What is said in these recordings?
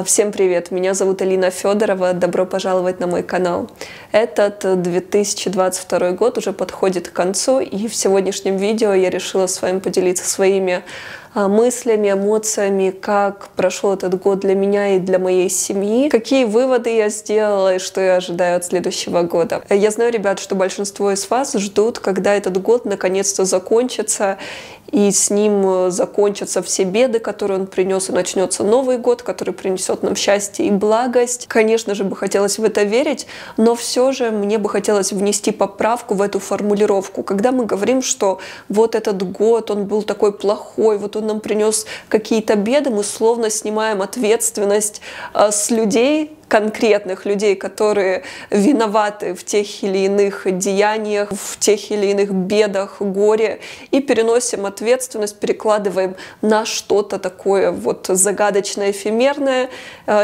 Всем привет! Меня зовут Алина Федорова. Добро пожаловать на мой канал. Этот 2022 год уже подходит к концу, и в сегодняшнем видео я решила с вами поделиться своими мыслями, эмоциями, как прошел этот год для меня и для моей семьи, какие выводы я сделала и что я ожидаю от следующего года. Я знаю, ребят, что большинство из вас ждут, когда этот год наконец-то закончится, и с ним закончатся все беды, которые он принес, и начнется Новый год, который принесет нам счастье и благость. Конечно же, бы хотелось в это верить, но все же мне бы хотелось внести поправку в эту формулировку. Когда мы говорим, что вот этот год, он был такой плохой, вот он нам принес какие-то беды, мы словно снимаем ответственность с людей, конкретных людей, которые виноваты в тех или иных деяниях, в тех или иных бедах, горе, и переносим ответственность, перекладываем на что-то такое вот загадочное, эфемерное,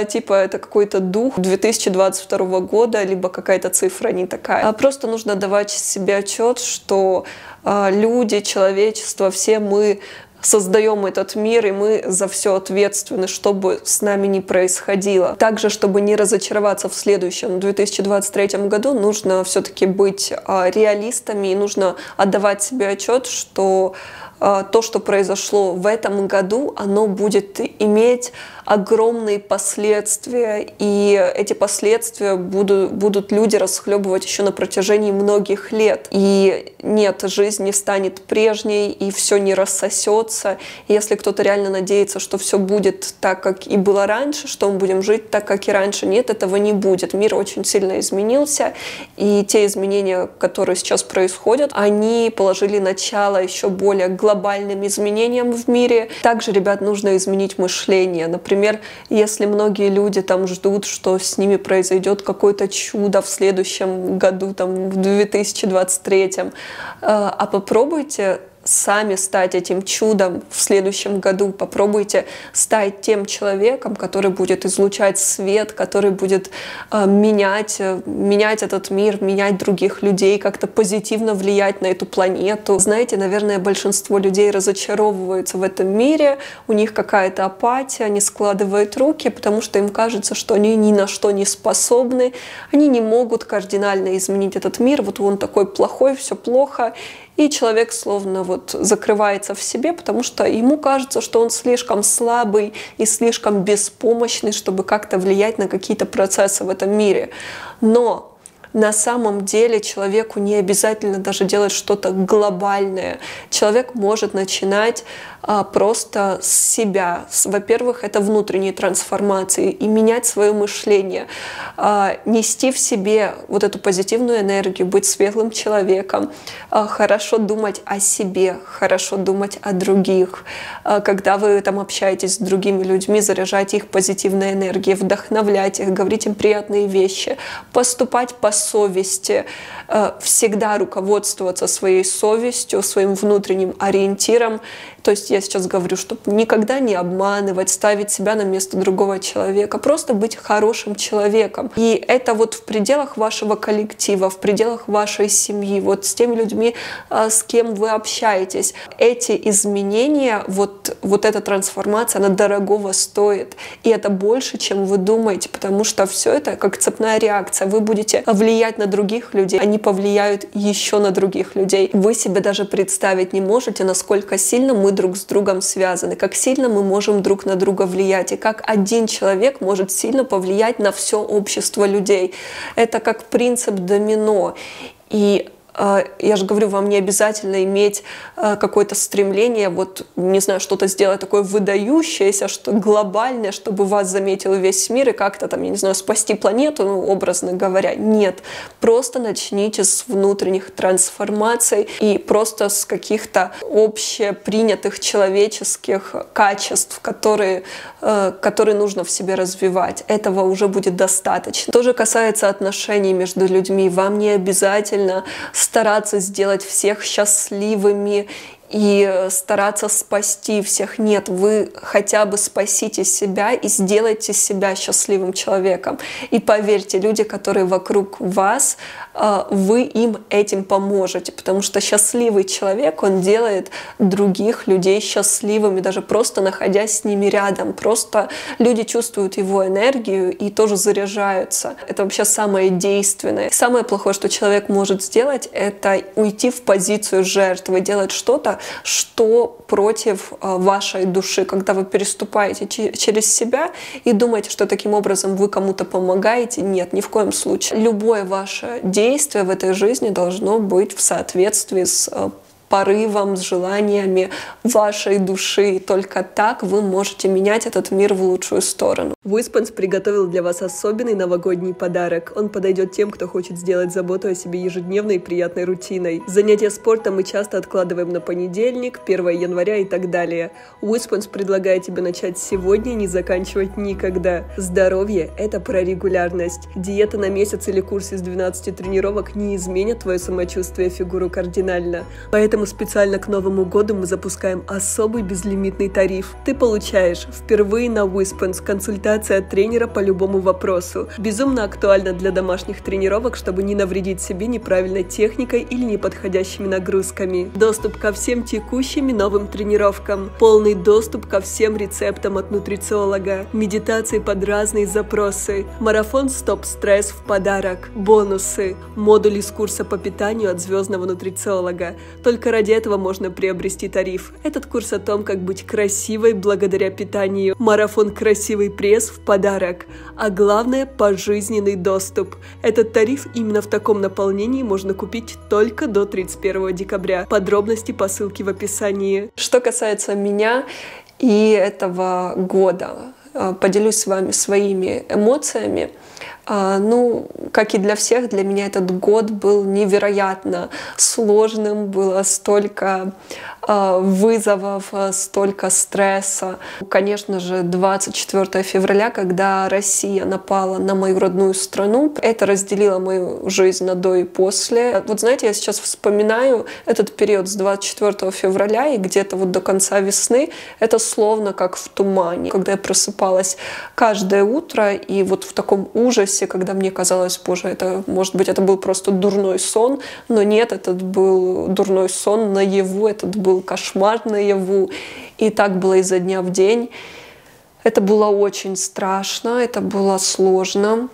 типа это какой-то дух 2022 года, либо какая-то цифра не такая. Просто нужно давать себе отчет, что люди, человечество, все мы создаем этот мир, и мы за все ответственны, что бы с нами ни происходило. Также, чтобы не разочароваться в следующем 2023 году, нужно все-таки быть реалистами, и нужно отдавать себе отчет, что то, что произошло в этом году, оно будет иметь огромные последствия, и эти последствия будут люди расхлебывать еще на протяжении многих лет. И нет, жизнь не станет прежней, и все не рассосется. И если кто-то реально надеется, что все будет так, как и было раньше, что мы будем жить так, как и раньше, нет, этого не будет. Мир очень сильно изменился, и те изменения, которые сейчас происходят, они положили начало еще более глобальным изменениям в мире. Также, ребят, нужно изменить мышление. Например, если многие люди там ждут, что с ними произойдет какое-то чудо в следующем году, там, в 2023, а попробуйте сами стать этим чудом в следующем году. Попробуйте стать тем человеком, который будет излучать свет, который будет менять этот мир, менять других людей, как-то позитивно влиять на эту планету. Знаете, наверное, большинство людей разочаровываются в этом мире, у них какая-то апатия, они складывают руки, потому что им кажется, что они ни на что не способны, они не могут кардинально изменить этот мир, вот он такой плохой, все плохо. И человек словно вот закрывается в себе, потому что ему кажется, что он слишком слабый и слишком беспомощный, чтобы как-то влиять на какие-то процессы в этом мире. Но на самом деле человеку не обязательно даже делать что-то глобальное. Человек может начинать просто с себя. Во-первых, это внутренние трансформации и менять свое мышление, нести в себе вот эту позитивную энергию, быть светлым человеком, хорошо думать о себе, хорошо думать о других. Когда вы там общаетесь с другими людьми, заряжать их позитивной энергией, вдохновлять их, говорить им приятные вещи, поступать по совести, всегда руководствоваться своей совестью, своим внутренним ориентиром. То есть я сейчас говорю, чтобы никогда не обманывать, ставить себя на место другого человека, просто быть хорошим человеком. И это вот в пределах вашего коллектива, в пределах вашей семьи, вот с теми людьми, с кем вы общаетесь. Эти изменения, вот эта трансформация, она дорогого стоит. И это больше, чем вы думаете, потому что все это как цепная реакция. Вы будете влиять на других людей, они повлияют еще на других людей. Вы себе даже представить не можете, насколько сильно мы друг с другом связаны, как сильно мы можем друг на друга влиять, и как один человек может сильно повлиять на все общество людей. Это как принцип домино. И я же говорю, вам не обязательно иметь какое-то стремление, вот, не знаю, что-то сделать такое выдающееся, что глобальное, чтобы вас заметил весь мир и как-то там, я не знаю, спасти планету, ну, образно говоря. Нет. Просто начните с внутренних трансформаций и просто с каких-то общепринятых человеческих качеств, которые нужно в себе развивать. Этого уже будет достаточно. То же касается отношений между людьми. Вам не обязательно стараться сделать всех счастливыми и стараться спасти всех. Нет, вы хотя бы спасите себя и сделайте себя счастливым человеком. И поверьте, люди, которые вокруг вас, вы им этим поможете, потому что счастливый человек, он делает других людей счастливыми, даже просто находясь с ними рядом. Просто люди чувствуют его энергию и тоже заряжаются. Это вообще самое действенное. Самое плохое, что человек может сделать, это уйти в позицию жертвы, делать что-то, что против вашей души, когда вы переступаете через себя и думаете, что таким образом вы кому-то помогаете. Нет, ни в коем случае. Любое ваше действие в этой жизни должно быть в соответствии с порывом, с желаниями вашей души. И только так вы можете менять этот мир в лучшую сторону. Wispens приготовил для вас особенный новогодний подарок. Он подойдет тем, кто хочет сделать заботу о себе ежедневной и приятной рутиной. Занятия спортом мы часто откладываем на понедельник, 1 января и так далее. Wispens предлагает тебе начать сегодня и не заканчивать никогда. Здоровье – это про регулярность. Диета на месяц или курс из 12 тренировок не изменят твое самочувствие и фигуру кардинально. Поэтому специально к Новому году мы запускаем особый безлимитный тариф. Ты получаешь впервые на Wispens консультация от тренера по любому вопросу. Безумно актуально для домашних тренировок, чтобы не навредить себе неправильной техникой или неподходящими нагрузками. Доступ ко всем текущим и новым тренировкам. Полный доступ ко всем рецептам от нутрициолога. Медитации под разные запросы. Марафон «Стоп-стресс» в подарок. Бонусы. Модуль из курса по питанию от звездного нутрициолога. Только ради этого можно приобрести тариф. Этот курс о том, как быть красивой благодаря питанию. Марафон «Красивый пресс» в подарок. А главное – пожизненный доступ. Этот тариф именно в таком наполнении можно купить только до 31 декабря. Подробности по ссылке в описании. Что касается меня и этого года, поделюсь с вами своими эмоциями. Как и для всех, для меня этот год был невероятно сложным, было столько вызовов, столько стресса. Конечно же, 24 февраля, когда Россия напала на мою родную страну, это разделило мою жизнь на до и после. Вот знаете, я сейчас вспоминаю этот период с 24 февраля и где-то вот до конца весны, это словно как в тумане. Когда я просыпалась каждое утро и вот в таком ужасе, когда мне казалось, боже, это, может быть, это был просто дурной сон, но нет, этот был дурной сон наяву, этот был кошмар наяву, и так было изо дня в день. Это было очень страшно, это было сложно,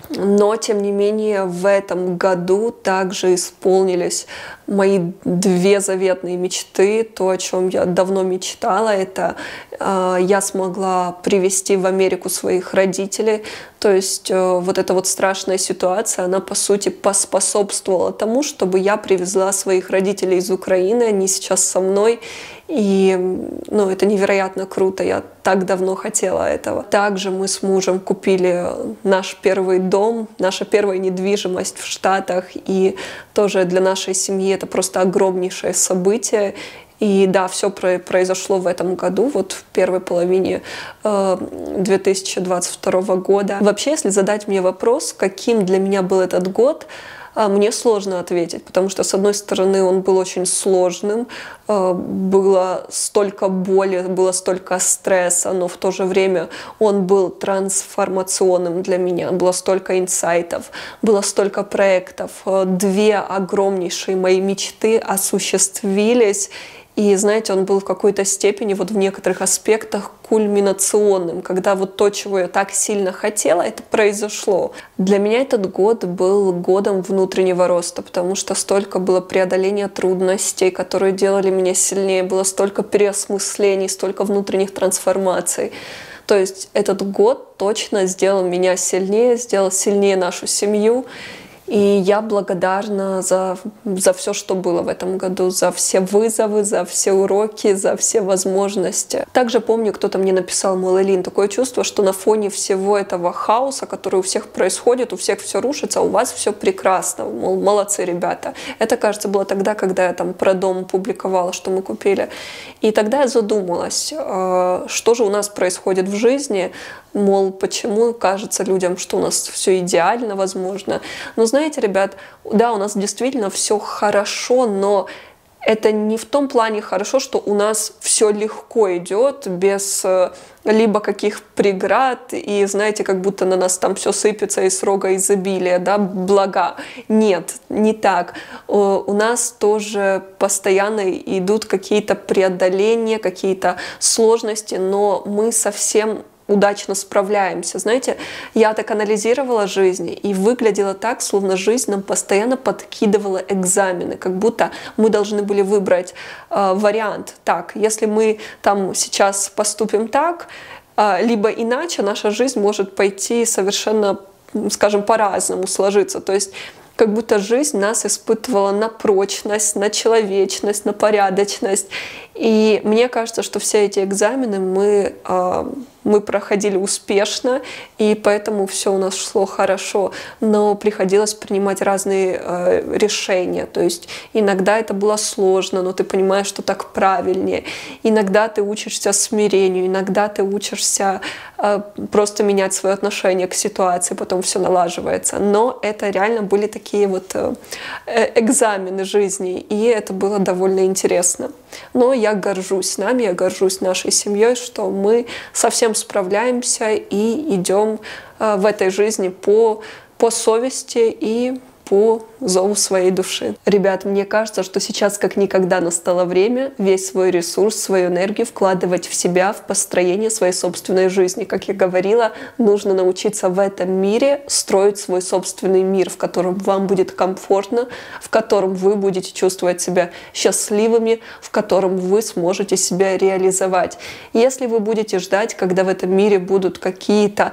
но, тем не менее, в этом году также исполнились мои две заветные мечты. То, о чем я давно мечтала, это я смогла привезти в Америку своих родителей. То есть вот эта вот страшная ситуация, она, по сути, поспособствовала тому, чтобы я привезла своих родителей из Украины, они сейчас со мной. И это невероятно круто, я так давно хотела этого. Также мы с мужем купили наш первый дом, наша первая недвижимость в Штатах, и тоже для нашей семьи это просто огромнейшее событие. И да, все произошло в этом году, вот в первой половине 2022 года. Вообще, если задать мне вопрос, каким для меня был этот год, мне сложно ответить, потому что, с одной стороны, он был очень сложным, было столько боли, было столько стресса, но в то же время он был трансформационным для меня, было столько инсайтов, было столько проектов, две огромнейшие мои мечты осуществились. И, знаете, он был в какой-то степени, вот в некоторых аспектах, кульминационным, когда вот то, чего я так сильно хотела, это произошло. Для меня этот год был годом внутреннего роста, потому что столько было преодоления трудностей, которые делали меня сильнее, было столько переосмыслений, столько внутренних трансформаций. То есть этот год точно сделал меня сильнее, сделал сильнее нашу семью. И я благодарна за все, что было в этом году, за все вызовы, за все уроки, за все возможности. Также помню, кто-то мне написал, мол, Элин, такое чувство, что на фоне всего этого хаоса, который у всех происходит, у всех все рушится, у вас все прекрасно, мол, молодцы, ребята. Это, кажется, было тогда, когда я там про дом публиковала, что мы купили. И тогда я задумалась, что же у нас происходит в жизни, мол, почему кажется людям, что у нас все идеально, возможно. Но знаете, ребят, да, у нас действительно все хорошо, но Это не в том плане хорошо, что у нас все легко идет, без либо каких преград, и, знаете, как будто на нас там все сыпется из рога изобилия, да, блага. Нет, не так. У нас тоже постоянно идут какие-то преодоления, какие-то сложности, но мы совсем удачно справляемся. Знаете, я так анализировала жизнь, и выглядело так, словно жизнь нам постоянно подкидывала экзамены, как будто мы должны были выбрать вариант. Так, если мы там сейчас поступим так, либо иначе, наша жизнь может пойти совершенно, скажем, по-разному сложиться. То есть как будто жизнь нас испытывала на прочность, на человечность, на порядочность. И мне кажется, что все эти экзамены мы проходили успешно, и поэтому все у нас шло хорошо. Но приходилось принимать разные решения. То есть иногда это было сложно, но ты понимаешь, что так правильнее. Иногда ты учишься смирению, иногда ты учишься просто менять свое отношение к ситуации, потом все налаживается. Но это реально были такие вот экзамены жизни, и это было довольно интересно. Но я горжусь нами, я горжусь нашей семьей, что мы совсем справляемся и идем в этой жизни по совести и по зову своей души. Ребят, мне кажется, что сейчас как никогда настало время весь свой ресурс, свою энергию вкладывать в себя, в построение своей собственной жизни. Как я говорила, нужно научиться в этом мире строить свой собственный мир, в котором вам будет комфортно, в котором вы будете чувствовать себя счастливыми, в котором вы сможете себя реализовать. Если вы будете ждать, когда в этом мире будут какие-то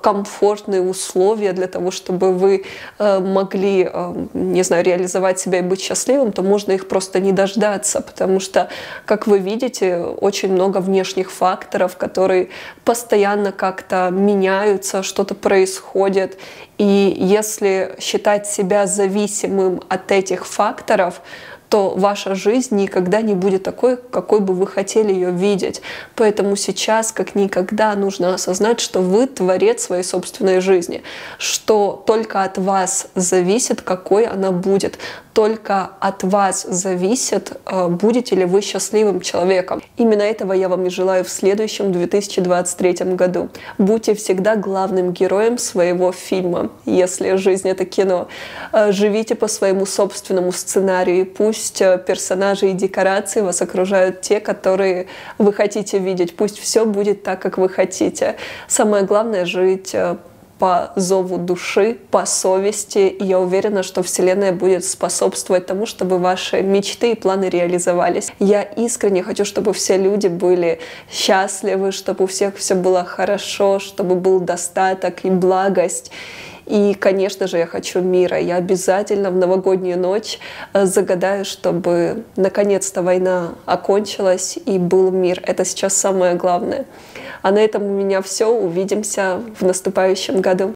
комфортные условия для того, чтобы вы могли, не знаю, реализовать себя и быть счастливым, то можно их просто не дождаться, потому что, как вы видите, очень много внешних факторов, которые постоянно как-то меняются, что-то происходит. И если считать себя зависимым от этих факторов, то ваша жизнь никогда не будет такой, какой бы вы хотели ее видеть. Поэтому сейчас, как никогда, нужно осознать, что вы творец своей собственной жизни, что только от вас зависит, какой она будет. Только от вас зависит, будете ли вы счастливым человеком. Именно этого я вам и желаю в следующем 2023 году. Будьте всегда главным героем своего фильма, если жизнь — это кино. Живите по своему собственному сценарию, и пусть персонажи и декорации вас окружают те, которые вы хотите видеть. Пусть все будет так, как вы хотите. Самое главное — жить по зову души, по совести. И я уверена, что Вселенная будет способствовать тому, чтобы ваши мечты и планы реализовались. Я искренне хочу, чтобы все люди были счастливы, чтобы у всех все было хорошо, чтобы был достаток и благость. И, конечно же, я хочу мира. Я обязательно в новогоднюю ночь загадаю, чтобы наконец-то война окончилась и был мир. Это сейчас самое главное. А на этом у меня все. Увидимся в наступающем году.